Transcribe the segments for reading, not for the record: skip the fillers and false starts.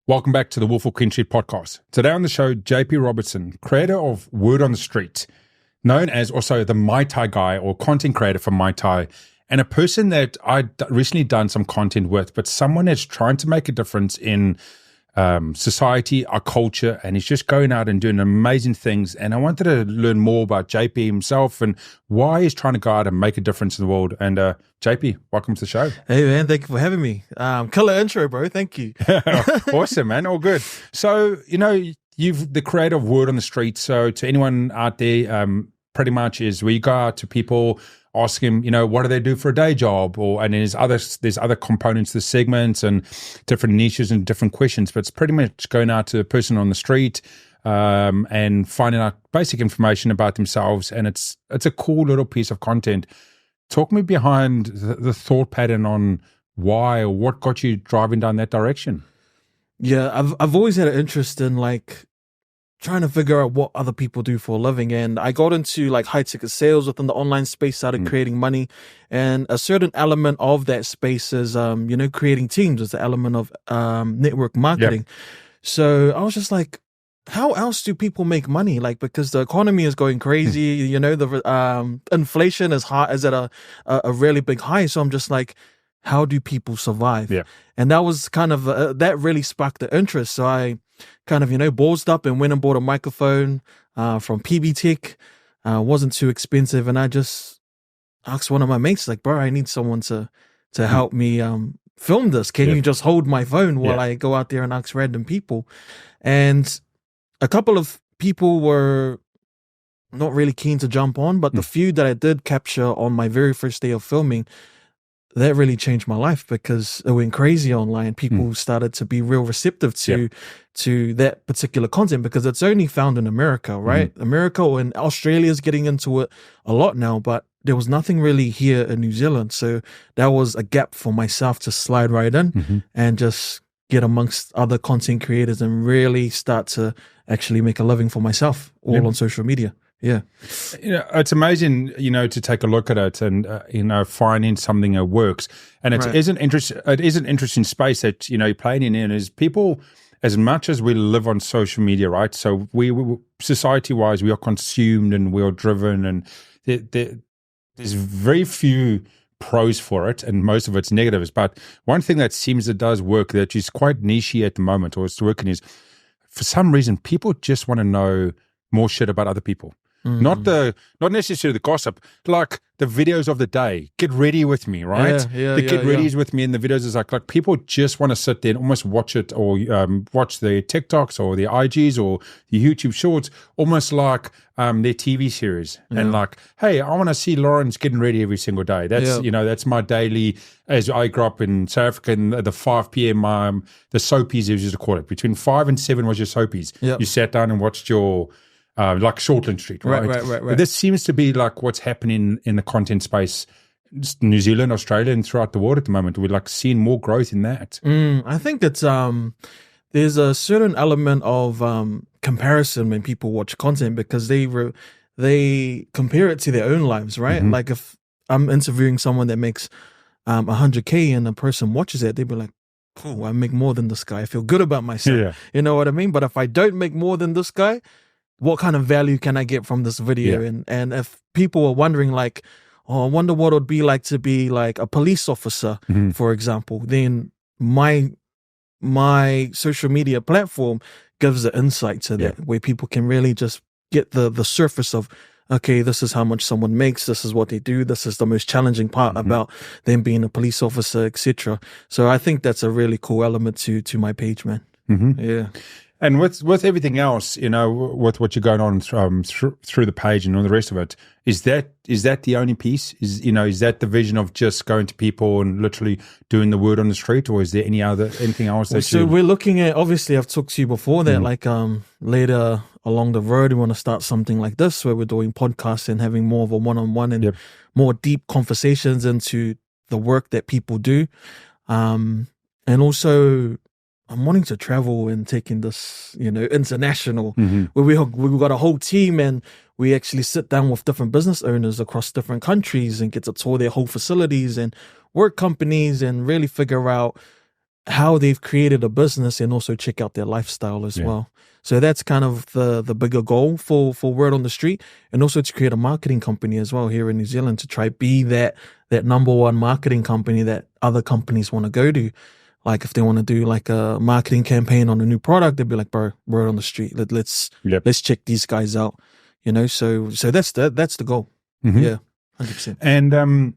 Welcome back to the Wolf of Queen Street podcast. Today on the show, JP Robertson, creator of Word on the Street, known as also the Matai Guy or content creator for Matai, and a person that I recently done some content with, but someone that's trying to make a difference in society, our culture, and he's just going out and doing amazing things. And I wanted to learn more about JP himself and why he's trying to go out and make a difference in the world. And JP, welcome to the show. Hey man, thank you for having me. Killer intro, bro. Thank you. Awesome, man. All good. So, you've the creator of Word on the Street. So to anyone out there, pretty much is where you go out to people, ask him, what do they do for a day job? And there's other components to the segments and different niches and different questions, but it's pretty much going out to a person on the street and finding out basic information about themselves. And it's a cool little piece of content. Talk me behind the thought pattern on why or what got you driving down that direction. Yeah, I've always had an interest in trying to figure out what other people do for a living. And I got into high ticket sales within the online space, started creating money. And a certain element of that space is, creating teams. It's the element of network marketing. Yep. So I was just like, how else do people make money? Because the economy is going crazy, the inflation is at a really big high. So I'm just like, how do people survive? Yeah. And that was kind of, that really sparked the interest. So I kind of, ballsed up and went and bought a microphone from PB Tech. Wasn't too expensive. And I just asked one of my mates, bro, I need someone to help me film this. Can you just hold my phone while I go out there and ask random people? And a couple of people were not really keen to jump on, but the few that I did capture on my very first day of filming, that really changed my life because it went crazy online. People started to be real receptive to that particular content because it's only found in America, right? America and Australia is getting into it a lot now, but there was nothing really here in New Zealand. So that was a gap for myself to slide right in and just get amongst other content creators and really start to actually make a living for myself all on social media. Yeah. It's amazing, to take a look at it and, finding something that works. And it is an interesting space that, you're playing in is people, as much as we live on social media, right? So we society-wise, we are consumed and we are driven and there's very few pros for it and most of it's negatives. But one thing that seems it does work that is quite niche at the moment or it's working is for some reason, people just want to know more shit about other people. Not necessarily the gossip, like the videos of the day. Get ready with me, right? The get readies with me in the videos is like people just want to sit there and almost watch it or watch the TikToks or the IGs or the YouTube shorts, almost like their TV series. And hey, I want to see Lawrence getting ready every single day. That's that's my daily. As I grew up in South Africa, in the 5 p.m. The soapies, as you used to call it, between 5 and 7 was your soapies. Yep. You sat down and watched your. Like Shortland Street, right? Right. This seems to be like what's happening in the content space, New Zealand, Australia, and throughout the world at the moment. We're seeing more growth in that. I think it's there's a certain element of comparison when people watch content because they compare it to their own lives, right? Like if I'm interviewing someone that makes 100K and a person watches it, they'd be like, "Oh, I make more than this guy. I feel good about myself." Yeah. You know what I mean? But if I don't make more than this guy, what kind of value can I get from this video? Yeah. And if people are wondering I wonder what it would be like to be like a police officer, for example, then my social media platform gives the insight to that, where people can really just get the surface of, okay, this is how much someone makes, this is what they do, this is the most challenging part about them being a police officer, etc. So I think that's a really cool element to my page, man. Yeah. And with everything else, with what you're going on through the page and all the rest of it, is that the only piece? Is that the vision of just going to people and literally doing the word on the street, or is there anything else? So we're looking at. Obviously, I've talked to you before that, later along the road, we want to start something like this where we're doing podcasts and having more of a one-on-one and more deep conversations into the work that people do, and also. I'm wanting to travel and taking this, international, where we've got a whole team and we actually sit down with different business owners across different countries and get to tour their whole facilities and work companies and really figure out how they've created a business and also check out their lifestyle as well. So that's kind of the bigger goal for Word on the Street, and also to create a marketing company as well here in New Zealand to try be that number one marketing company that other companies want to go to. Like if they want to do like a marketing campaign on a new product, they'd be like, bro, Word on the Street. Let's check these guys out. So that's the goal. Yeah, 100%. And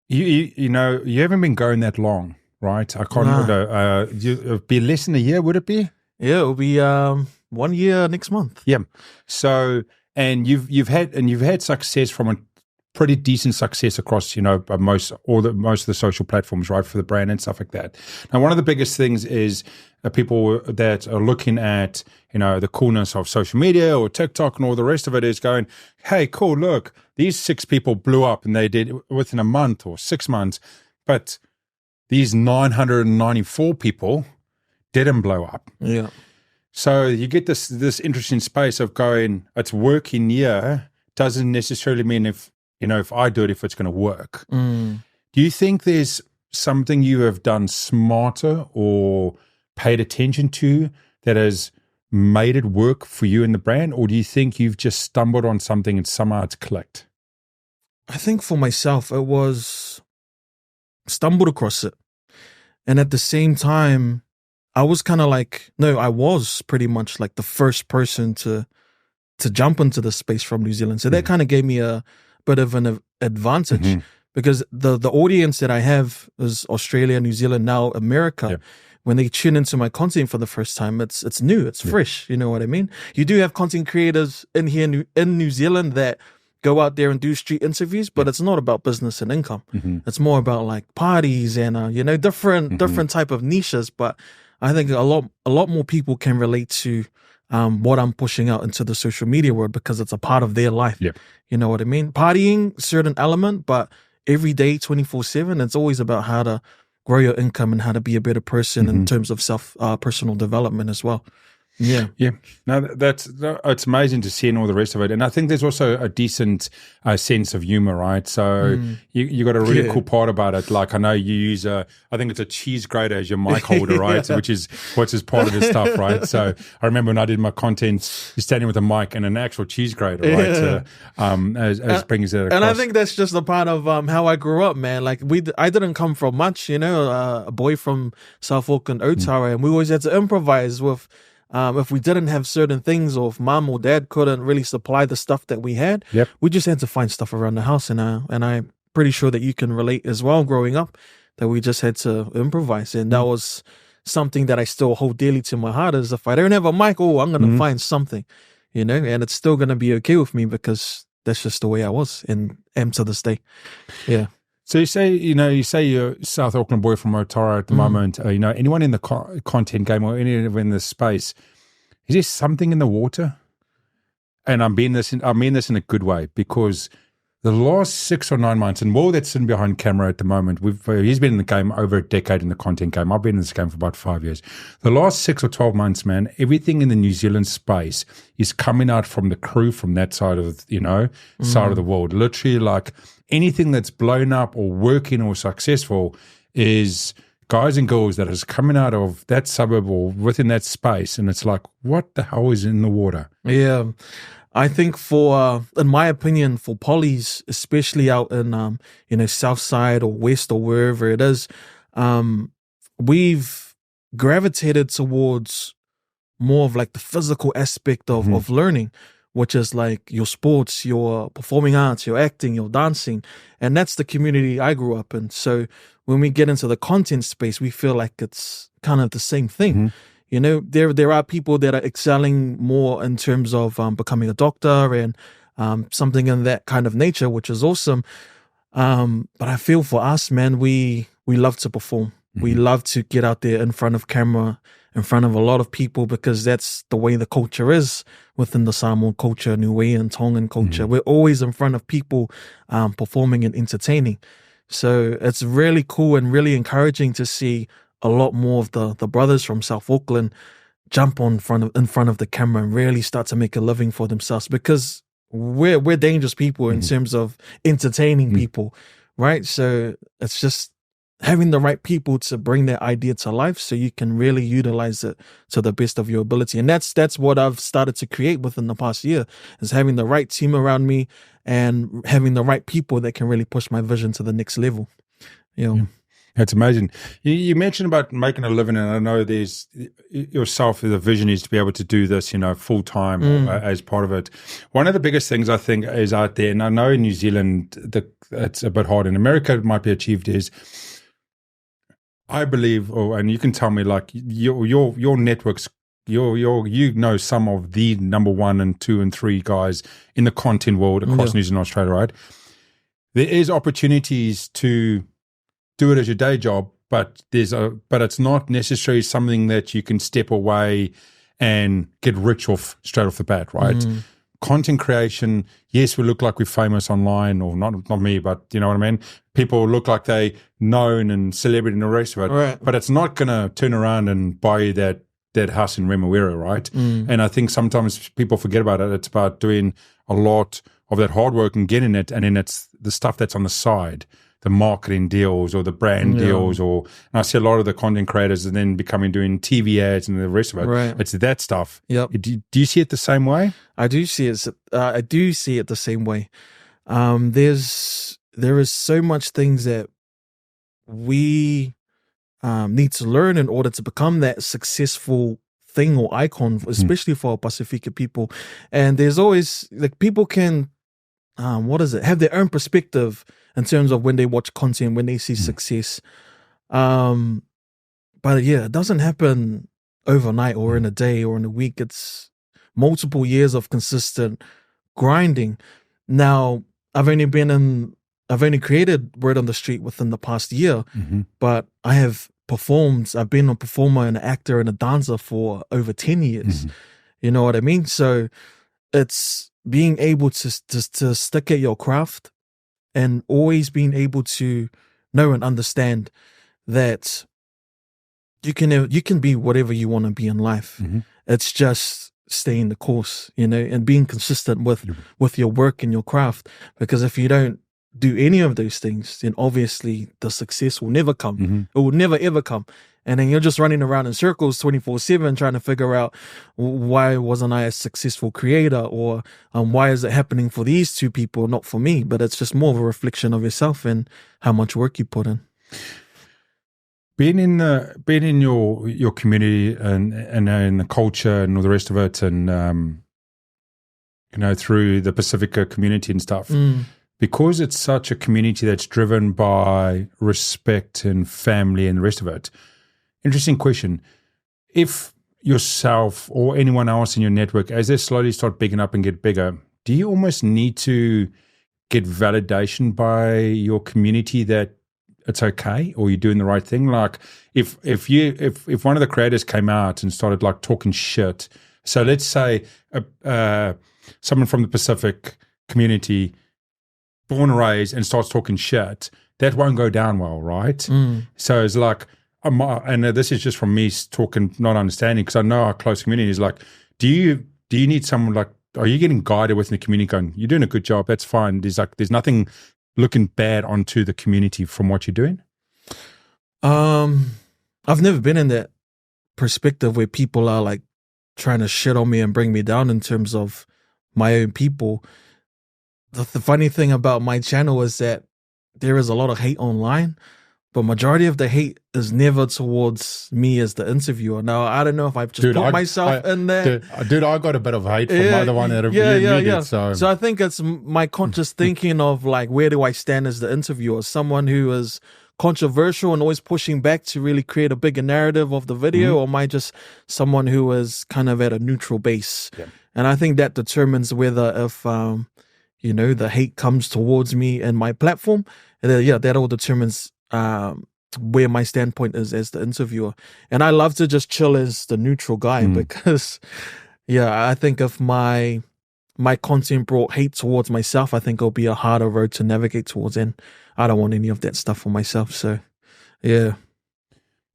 you know, you haven't been going that long, right? I can't remember. It'd be less than a year, would it be? Yeah, it'll be 1 year next month. Yeah. So, and you've had success from a pretty decent success across, most of the social platforms, right, for the brand and stuff like that. Now, one of the biggest things is people that are looking at, the coolness of social media or TikTok and all the rest of it is going, hey, cool, look, these 6 people blew up and they did within a month or 6 months, but these 994 people didn't blow up. Yeah. So you get this interesting space of going, it's working here, doesn't necessarily mean if I do it, if it's going to work. Do you think there's something you have done smarter or paid attention to that has made it work for you in the brand? Or do you think you've just stumbled on something and somehow it's clicked? I think for myself, it was stumbled across it. And at the same time, I was kind of I was pretty much like the first person to jump into the space from New Zealand. So that kind of gave me a bit of an advantage because the audience that I have is Australia, New Zealand, now America. Yeah. When they tune into my content for the first time, it's new, it's fresh. You know what I mean? You do have content creators in here in New Zealand that go out there and do street interviews, but it's not about business and income. It's more about like parties and different type of niches. But I think a lot more people can relate to what I'm pushing out into the social media world because it's a part of their life. Yep. You know what I mean? Partying, certain element, but every day, 24/7, it's always about how to grow your income and how to be a better person in terms of personal development as well. Yeah. Yeah. No, it's amazing to see and all the rest of it. And I think there's also a decent sense of humor, right? So you got a really cool part about it. Like I know you use I think it's a cheese grater as your mic holder, right? Which is part of this stuff, right? So I remember when I did my content, you're standing with a mic and an actual cheese grater, right? As brings it across. And I think that's just a part of how I grew up, man. Like I didn't come from much, a boy from South Auckland, Otawa, and we always had to improvise with if we didn't have certain things or if mom or dad couldn't really supply the stuff that we had, we just had to find stuff around the house. And I'm pretty sure that you can relate as well growing up that we just had to improvise. And that was something that I still hold dearly to my heart is if I don't have a mic, I'm going to find something, and it's still going to be okay with me because that's just the way I was and am to this day. Yeah. So you say you're South Auckland boy from Otawa at the moment. Anyone in the content game or anyone in this space, is there something in the water? And I mean this in a good way because the last 6 or 9 months, and Will that's sitting behind camera at the moment, he's been in the game over a decade in the content game. I've been in this game for about 5 years. The last 6 or 12 months, man, everything in the New Zealand space is coming out from the crew from that side of side of the world. Literally, like anything that's blown up or working or successful is guys and girls that is coming out of that suburb or within that space, and it's like, what the hell is in the water? Yeah. I think in my opinion, for polys, especially out in, South Side or West or wherever it is, we've gravitated towards more of like the physical aspect of learning, which is like your sports, your performing arts, your acting, your dancing. And that's the community I grew up in. So when we get into the content space, we feel like it's kind of the same thing. There are people that are excelling more in terms of becoming a doctor and something in that kind of nature, which is awesome. But I feel for us, man, we love to perform. We love to get out there in front of camera, in front of a lot of people, because that's the way the culture is within the Samoan culture, Niue and Tongan culture. We're always in front of people performing and entertaining. So it's really cool and really encouraging to see a lot more of the brothers from South Auckland jump in front of the camera and really start to make a living for themselves, because we're dangerous people in terms of entertaining people, right? So it's having the right people to bring that idea to life so you can really utilize it to the best of your ability. And that's what I've started to create within the past year, is having the right team around me and having the right people that can really push my vision to the next level. Yeah. That's amazing. You mentioned about making a living, and I know there's yourself, the vision is to be able to do this, full time as part of it. One of the biggest things I think is out there, and I know in New Zealand it's a bit hard. In America, it might be achieved. Is I believe, and you can tell me, like your networks, some of the number 1 and 2 and 3 guys in the content world across New Zealand and Australia, right? There is opportunities to do it as your day job, but it's not necessarily something that you can step away and get rich off straight off the bat, right? Content creation, yes, we look like we're famous online, or not me, but you know what I mean? People look like they known and celebrity and the rest of it, right. But it's not going to turn around and buy you that house in Remuera, right? And I think sometimes people forget about it. It's about doing a lot of that hard work and getting it, and then it's the stuff that's on the side, the marketing deals or the brand deals, and I see a lot of the content creators and then doing TV ads and the rest of it. Right. It's that stuff. Yep. Do you see it the same way? I do see it. I do see it the same way. There is so much things that we need to learn in order to become that successful thing or icon, especially for Pacifica people. And there's always, like, people can, have their own perspective in terms of when they watch content, when they see success. But yeah, it doesn't happen overnight or in a day or in a week. It's multiple years of consistent grinding. Now, I've only created Word on the Street within the past year, but I have performed. I've been a performer and an actor and a dancer for over 10 years. You know what I mean? So it's being able to stick at your craft and always being able to know and understand that you can be whatever you want to be in life. It's just staying the course, and being consistent with your work and your craft. Because if you don't do any of those things, then obviously the success will never come. It will never ever come. And then you're just running around in circles 24/7 trying to figure out, why wasn't I a successful creator, or why is it happening for these two people, not for me? But it's just more of a reflection of yourself and how much work you put in. Being in your community and in the culture and all the rest of it, and through the Pacifica community and stuff. Because it's such a community that's driven by respect and family and the rest of it. Interesting question. If yourself or anyone else in your network, as they slowly start bigging up and get bigger, do you almost need to get validation by your community that it's okay or you're doing the right thing? Like if one of the creators came out and started like talking shit, so let's say someone from the Pacific community, born and raised, and starts talking shit, that won't go down well, right? So it's like, and this is just from me talking, not understanding, because I know our close community is like, do you need someone, like, are you getting guided within the community going, you're doing a good job, that's fine, there's nothing looking bad onto the community from what you're doing? I've never been in that perspective where people are like trying to shit on me and bring me down in terms of my own people. The funny thing about my channel is that there is a lot of hate online, but majority of the hate is never towards me as the interviewer. Now, I don't know if I've just put myself in there. Dude, I got a bit of hate from the one that reviewed. So I think it's my conscious thinking of like, where do I stand as the interviewer? Someone who is controversial and always pushing back to really create a bigger narrative of the video, or am I just someone who is kind of at a neutral base? Yeah. And I think that determines whether if the hate comes towards me and my platform, that all determines where my standpoint is as the interviewer. And I love to just chill as the neutral guy because, I think if my content brought hate towards myself, I think it'll be a harder road to navigate towards, and I don't want any of that stuff for myself. So, yeah.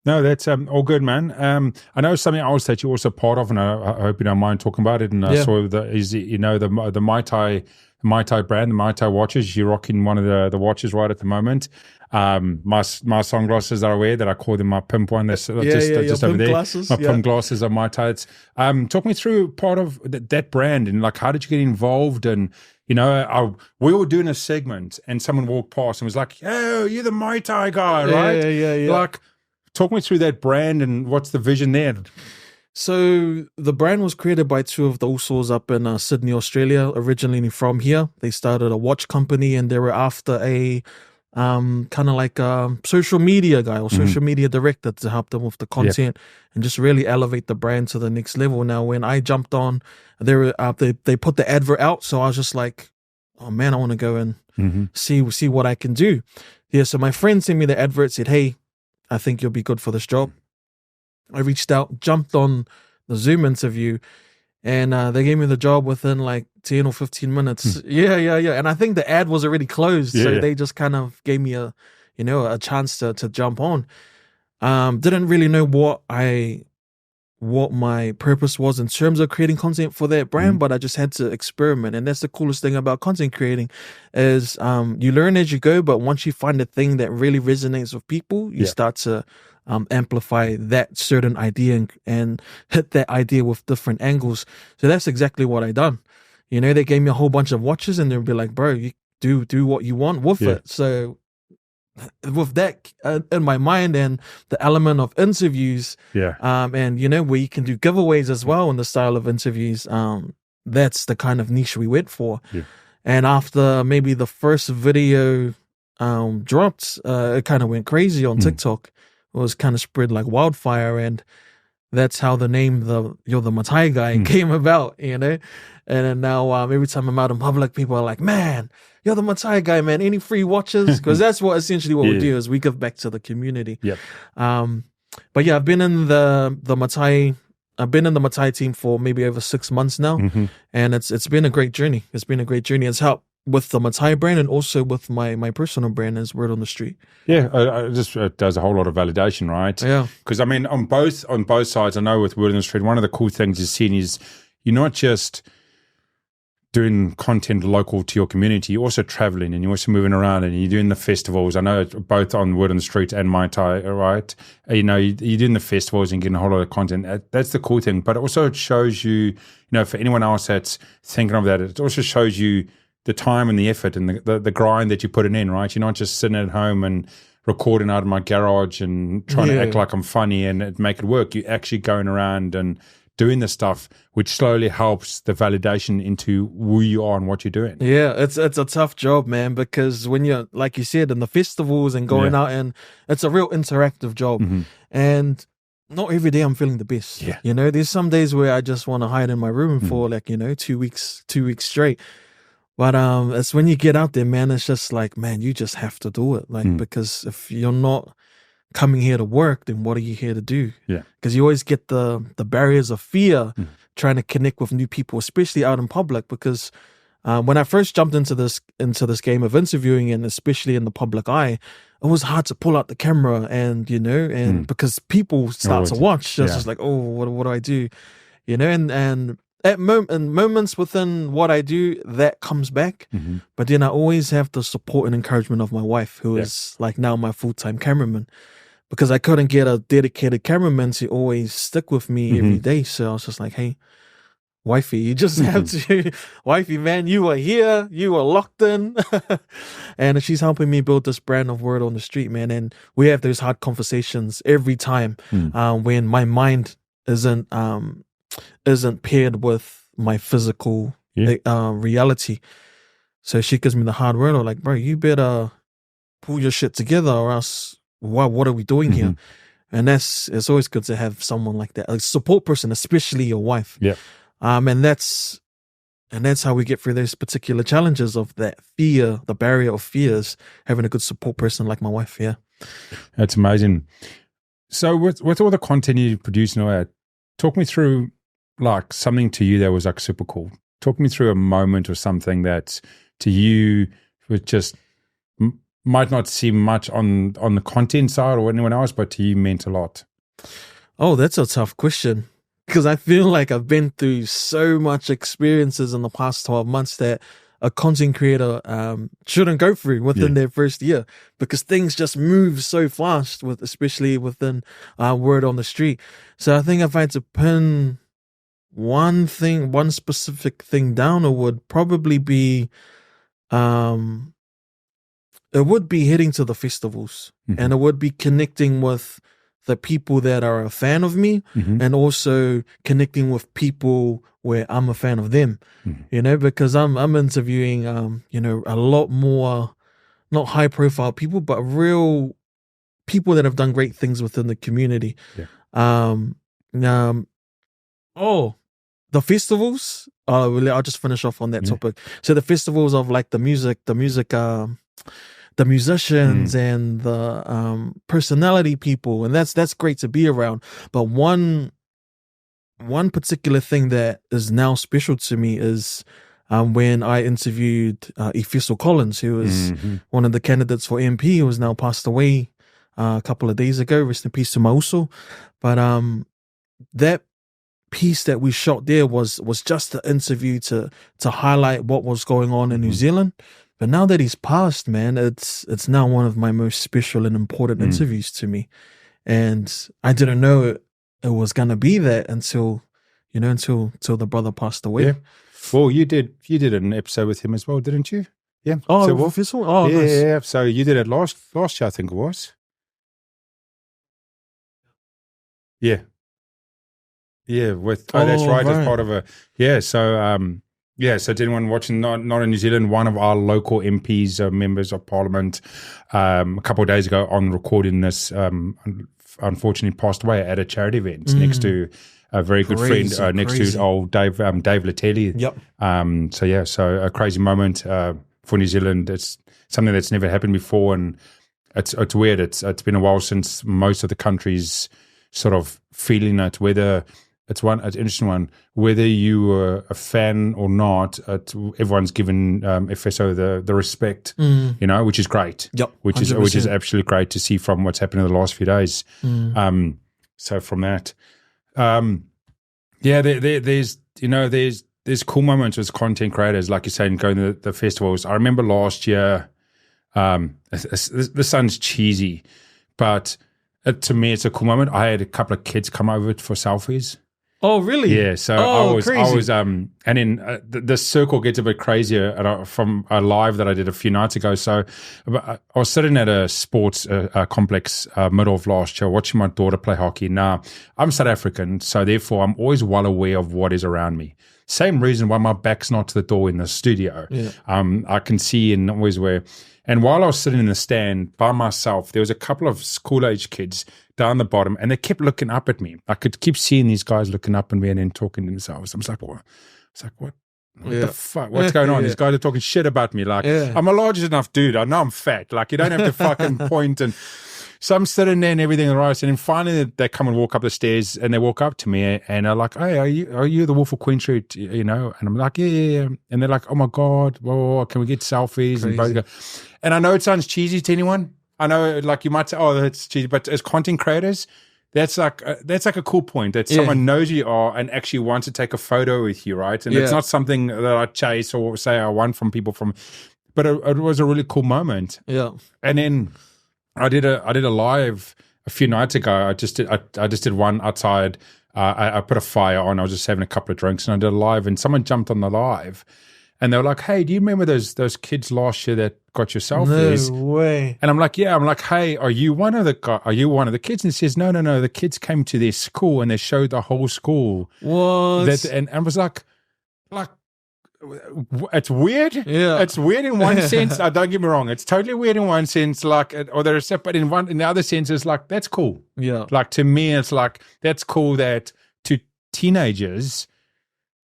No, that's all good, man. I know something else that you're also part of, and I hope you don't mind talking about it. And I saw the Matai brand, the Matai Watches. You're rocking one of the watches right at the moment. My sunglasses that I wear, that I call them my pimp one. That's just over there. Glasses, my pimp glasses are Matai. Talk me through part of that brand, and like, how did you get involved? And we were doing a segment, and someone walked past and was like, "Oh, you're the Matai guy, right?" Yeah. Like, talk me through that brand and what's the vision there. So the brand was created by two of the Usos up in Sydney, Australia, originally from here. They started a watch company, and they were after a kind of like a social media guy or social media director to help them with the content and just really elevate the brand to the next level. Now, when I jumped on, they put the advert out, so I was just like, oh man, I want to go and see what I can do. Yeah, so my friend sent me the advert, said, hey, I think you'll be good for this job. I reached out, jumped on the Zoom interview, and they gave me the job within like 10 or 15 minutes. Yeah. And I think the ad was already closed, so they just kind of gave me a chance to jump on. Didn't really know what my purpose was in terms of creating content for that brand, but I just had to experiment. And that's the coolest thing about content creating is you learn as you go, but once you find a thing that really resonates with people, you start to amplify that certain idea and hit that idea with different angles. So that's exactly what I done. They gave me a whole bunch of watches, and they'd be like, bro, you do what you want with it. So with that in my mind, and the element of interviews, and where you can do giveaways as well in the style of interviews, that's the kind of niche we went for. And after maybe the first video dropped, it kind of went crazy on TikTok. It was kind of spread like wildfire, and that's how the name the Matai Guy came about, And then now every time I'm out in public, people are like, man, you're the Matai Guy, man. Any free watches? Because that's what we do, is we give back to the community. But yeah, I've been in the Matai team for maybe over 6 months now, and it's been a great journey. It's helped with the Matai brand and also with my personal brand as Word on the Street. It does a whole lot of validation, right? Because I mean, on both sides, I know with Word on the Street, one of the cool things you've seen is you're not just doing content local to your community, you're also traveling and you're also moving around and you're doing the festivals. I know both on Word on the Street and Matai, right? You're doing the festivals and getting a whole lot of content. That's the cool thing. But also it shows you, for anyone else that's thinking of that, it also shows you the time and the effort and the grind that you're putting in, right? You're not just sitting at home and recording out of my garage and trying to act like I'm funny and make it work. You're actually going around and doing the stuff, which slowly helps the validation into who you are and what you're doing. Yeah, it's a tough job, man, because when you're, like you said, in the festivals and going out, and it's a real interactive job. And not every day I'm feeling the best. There's some days where I just want to hide in my room for 2 weeks straight. But it's when you get out there, man, it's just like, man, you just have to do it. Because if you're not coming here to work, then what are you here to do? Because you always get the barriers of fear trying to connect with new people, especially out in public. Because when I first jumped into this game of interviewing, and especially in the public eye, it was hard to pull out the camera and because people start to watch. It's just like, oh, what do I do? And at moments within what I do, that comes back. But then I always have the support and encouragement of my wife, who is like now my full-time cameraman, because I couldn't get a dedicated cameraman to always stick with me every day. So I was just like, hey, wifey, you just have to, wifey, man, you are here, you are locked in. And she's helping me build this brand of Word on the Street, man. And we have those hard conversations every time when my mind isn't paired with my physical reality. So she gives me the hard word, or like, bro, you better pull your shit together, or else what are we doing here? And it's always good to have someone like that, a support person, especially your wife. And that's how we get through those particular challenges of that fear, the barrier of fears, having a good support person like my wife. That's amazing. So with all the content you produce and all that, talk me through like something to you that was like super cool. Talk me through a moment or something that to you was just might not seem much on the content side or anyone else, but to you meant a lot? Oh, that's a tough question, because I feel like I've been through so much experiences in the past 12 months that a content creator shouldn't go through within their first year, because things just move so fast, especially within word on the street. So I think if I had to pin one specific thing down, it would probably be it would be heading to the festivals, and it would be connecting with the people that are a fan of me, and also connecting with people where I'm a fan of them, because I'm interviewing, a lot more, not high profile people, but real people that have done great things within the community. The festivals, I'll just finish off on that topic. So the festivals of like the musicians and the personality people, and that's great to be around. But one particular thing that is now special to me is when I interviewed Efeso Collins, who was one of the candidates for MP, who has now passed away a couple of days ago. Rest in peace to Mauso. But that piece that we shot there was just an interview to highlight what was going on in New Zealand. But now that he's passed, man, it's now one of my most special and important interviews to me. And I didn't know it was gonna be that until the brother passed away. Yeah. Well, you did an episode with him as well, didn't you? Yeah. Oh, so, Official? Oh, yeah, nice. yeah. So you did it last year, I think it was. Yeah. Yeah, that's right. As part of so to anyone watching not in New Zealand, one of our local MPs, members of Parliament, a couple of days ago on recording this, unfortunately passed away at a charity event next to a very good friend, next to old Dave Latelli. Yep. So a crazy moment for New Zealand. It's something that's never happened before, and it's weird. It's been a while since most of the countries sort of feeling it, whether it's an interesting one. Whether you were a fan or not, everyone's given Efeso the respect, which is great. Yep, which is absolutely great to see from what's happened in the last few days. So from that, there's cool moments with content creators, like you're saying, going to the festivals. I remember last year. This sounds cheesy, but to me, it's a cool moment. I had a couple of kids come over for selfies. Oh, really? Yeah. So I was, and then the circle gets a bit crazier from a live that I did a few nights ago. So I was sitting at a sports complex middle of last year, watching my daughter play hockey. Now, I'm South African, so therefore I'm always well aware of what is around me. Same reason why my back's not to the door in the studio. Yeah. I can see and always aware. And while I was sitting in the stand by myself, there was a couple of school-age kids down the bottom, and they kept looking up at me. I could keep seeing these guys looking up at me and then talking to themselves. I was like, what? What the fuck? What's going on? These guys are talking shit about me. Like, I'm a large enough dude. I know I'm fat. Like, you don't have to fucking point. And so I'm sitting there and everything right. And then finally they come and walk up the stairs, and they walk up to me and they're like, hey, are you the Wolf of Queen Street? And I'm like, yeah. And they're like, oh my God, whoa, can we get selfies? Crazy. And both go. And I know it sounds cheesy to anyone. I know, like, you might say, oh, that's cheesy. But as content creators, that's like a cool point that someone knows who you are and actually wants to take a photo with you, right? And it's not something that I chase or say I want from people but it was a really cool moment. Yeah. And then I did a live a few nights ago. I just did one outside. I put a fire on. I was just having a couple of drinks, and I did a live, and someone jumped on the live. And they were like, hey, do you remember those kids last year that got your selfies? No way. And I'm like, yeah. I'm like, hey, are you one of the kids? And he says, no. The kids came to their school and they showed the whole school. What? And I was like, it's weird. Yeah. It's weird in one sense. Don't get me wrong. It's totally weird in one sense, but in the other sense, it's like, that's cool. Yeah. Like, to me, it's like, that's cool that to teenagers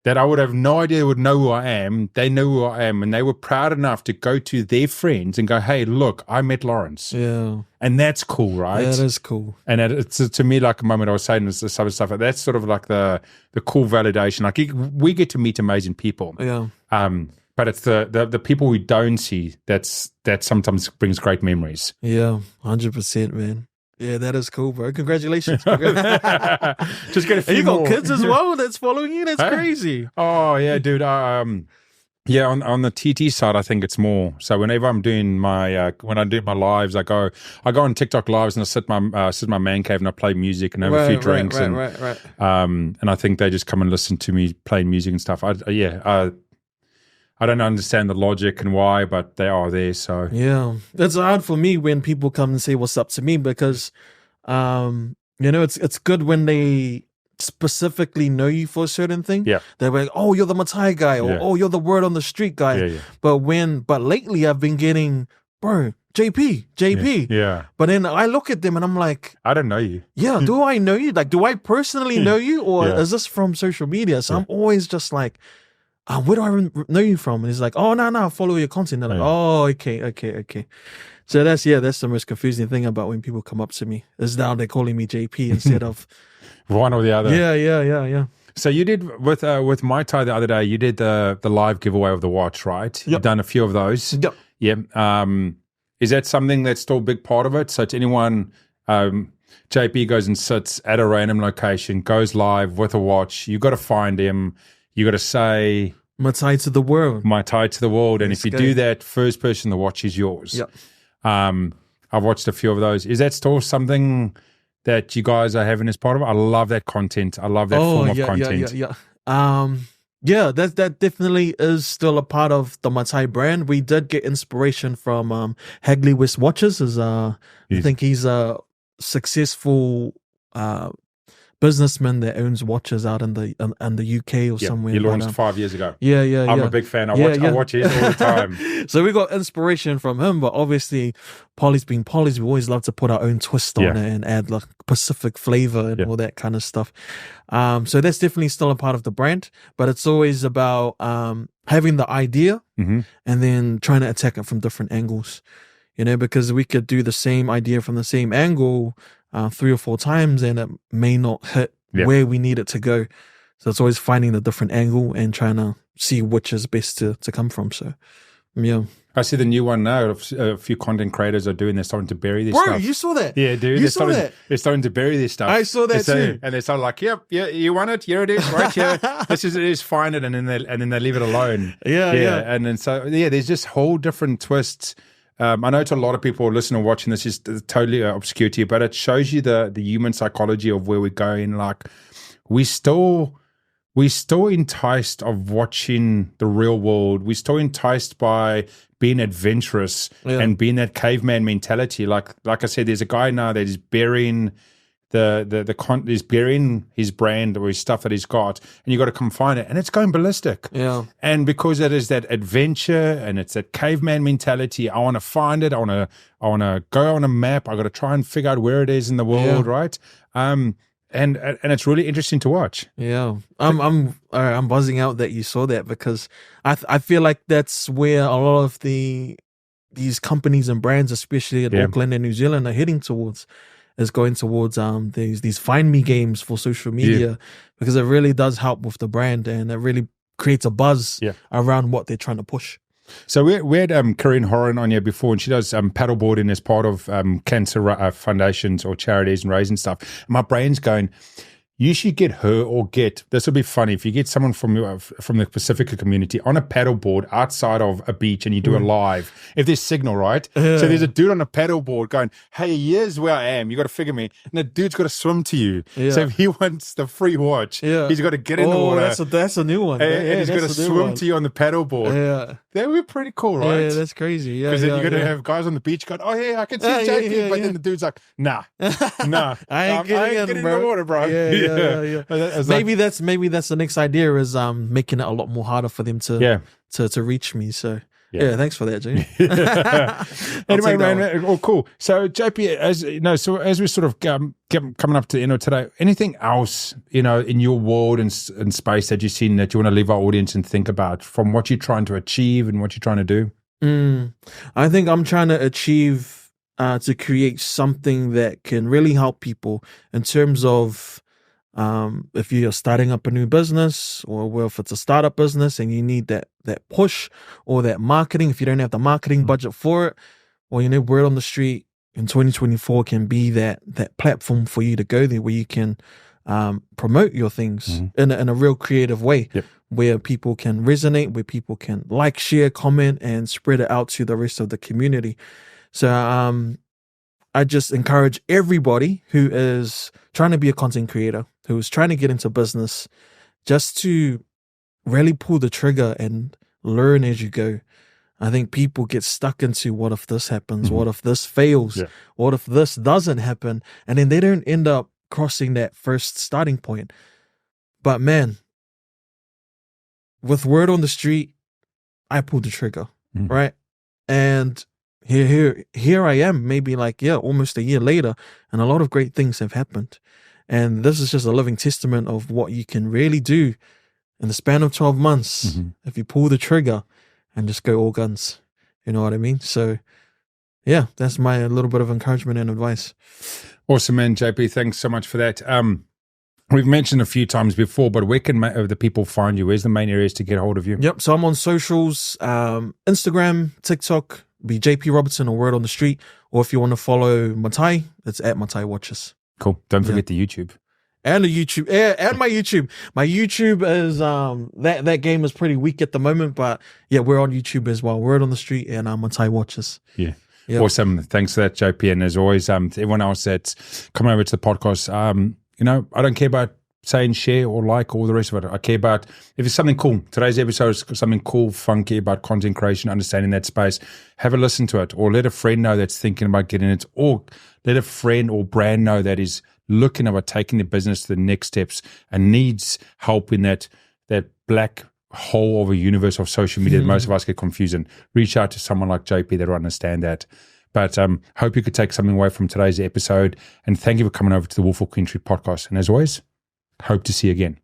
that I would have no idea would know who I am, they know who I am, and they were proud enough to go to their friends and go, hey, look, I met Lawrence. Yeah. And that's cool, right? That is cool. And it's to me like a moment I was saying this type of stuff. That's sort of like the cool validation. Like, we get to meet amazing people. Yeah. But it's the people we don't see that sometimes brings great memories. Yeah, 100%, man. Yeah, that is cool, bro. Congratulations. Just get a few And you got more. kids as well that's following you? That's crazy. Oh, yeah, dude. Yeah, on the TT side, I think it's more. So whenever I'm doing when I do my lives, I go on TikTok lives and I sit in my man cave and I play music and have a few drinks Right. and I think they just come and listen to me playing music and stuff. I don't understand the logic and why, but they are there. So yeah, it's hard for me when people come and say what's up to me because, it's good when they specifically know you for a certain thing. Yeah, they're like, oh, you're the Matai guy, or oh, you're the word on the street guy. Yeah. But lately I've been getting, bro, JP. Yeah. But then I look at them and I'm like, I don't know you. Yeah, do I know you? Like, do I personally know you, or is this from social media? So I'm always just like, where do I know you from? And he's like, oh, no, I follow your content. They're like, oh, okay. So that's the most confusing thing about when people come up to me, is now they're calling me JP instead of one or the other. Yeah. So you did with Matai the other day, you did the live giveaway of the watch, right? Yep. You've done a few of those. Yep. Yeah. Is that something that's still a big part of it? So to anyone, JP goes and sits at a random location, goes live with a watch. You got to find him. You got to say Matai to the world. Matai to the world. And if you do that, first person the watch is yours. Yep. I've watched a few of those. Is that still something that you guys are having as part of it? I love that content. I love that form of content. Yeah, that definitely is still a part of the Matai brand. We did get inspiration from Hagley West Watches. I think he's a successful businessman that owns watches out in the UK or somewhere. He launched 5 years ago. Yeah. I'm a big fan. I watch his all the time. So we got inspiration from him, but obviously Polly's being Polly's. We always love to put our own twist on it and add like Pacific flavor and all that kind of stuff. So that's definitely still a part of the brand, but it's always about having the idea and then trying to attack it from different angles. Because we could do the same idea from the same angle 3 or 4 times and it may not hit where we need it to go. So it's always finding the different angle and trying to see which is best to come from. So, yeah. I see the new one now. A few content creators are doing. They're starting to bury this stuff. Bro, you saw that? Yeah, dude. They're starting to bury this stuff. I saw that too. And they're starting like, yep, you want it? Here it is, right here. This is it. Is find it, and then they leave it alone. Yeah. And then there's just whole different twists. I know to a lot of people listening or watching this is totally obscure to you, but it shows you the human psychology of where we're going. Like we still enticed of watching the real world. We're still enticed by being adventurous and being that caveman mentality. Like I said, there's a guy now that is burying he's burying his brand or his stuff that he's got, and you got to come find it, and it's going ballistic. Yeah. And because it is that adventure and it's that caveman mentality, I want to find it. I want to go on a map. I got to try and figure out where it is in the world, right? And it's really interesting to watch. Yeah, I'm buzzing out that you saw that, because I feel like that's where a lot of these companies and brands, especially in Auckland and New Zealand, are heading towards. Is going towards these find me games for social media, because it really does help with the brand and it really creates a buzz around what they're trying to push. So we had Corinne Horan on here before, and she does paddleboarding as part of cancer foundations or charities and raising stuff. And my brain's going, you should get her or this would be funny if you get someone from the Pacifica community on a paddleboard outside of a beach and you do a live. If there's signal, right? So there's a dude on a paddleboard going, hey, here's where I am. You got to figure me. And the dude's got to swim to you. Yeah. So if he wants the free watch, he's got to get in the water. That's a new one. And he's got to swim to you on the paddleboard. Yeah. That would be pretty cool, right? Yeah, that's crazy. Yeah, because then you're going to have guys on the beach going, oh, yeah, I can see JP. But then the dude's like, nah. I ain't getting in the water, bro. Yeah. Maybe that's the next idea, is making it a lot more harder for them to reach me. So thanks for that, Jay. Anyway, man, oh, cool. So JP, as we're sort of coming up to the end of today, anything else in your world and space that you've seen that you want to leave our audience and think about from what you're trying to achieve and what you're trying to do? I think I'm trying to achieve to create something that can really help people in terms of If you're starting up a new business, or if it's a startup business and you need that push or that marketing, if you don't have the marketing budget for it, well, word on the street in 2024 can be that platform for you to go there where you can promote your things in a real creative way, where people can resonate, where people can like, share, comment, and spread it out to the rest of the community. So I just encourage everybody who is trying to be a content creator, who is trying to get into business, just to really pull the trigger and learn as you go. I think people get stuck into, what if this happens? What if this fails? Yeah. What if this doesn't happen? And then they don't end up crossing that first starting point. But man, with word on the street, I pulled the trigger, right? And here I am, maybe almost a year later, and a lot of great things have happened. And this is just a living testament of what you can really do in the span of 12 months if you pull the trigger and just go all guns. You know what I mean? So yeah, that's my little bit of encouragement and advice. Awesome, man. JP, thanks so much for that. We've mentioned a few times before, but where can the people find you? Where's the main areas to get hold of you? Yep. So I'm on socials, Instagram, TikTok, be JP Robertson or Word on the Street. Or if you want to follow Matai, it's at Matai Watches. Cool. Don't forget the YouTube. And the YouTube, and my YouTube. My YouTube is, that game is pretty weak at the moment, but yeah, we're on YouTube as well. Word on the Street and Matai Watches. Yeah. Yep. Awesome. Thanks for that, JP. And as always, to everyone else that's come over to the podcast, I don't care about saying share or like or all the rest of it. I care about if it's something cool. Today's episode is something cool, funky about content creation, understanding that space. Have a listen to it, or let a friend know that's thinking about getting it, or let a friend or brand know that is looking about taking the business to the next steps and needs help in that black hole of a universe of social media that most of us get confused in. Reach out to someone like JP that will understand that. But hope you could take something away from today's episode. And thank you for coming over to the Wolf of Queen Street podcast. And as always, hope to see you again.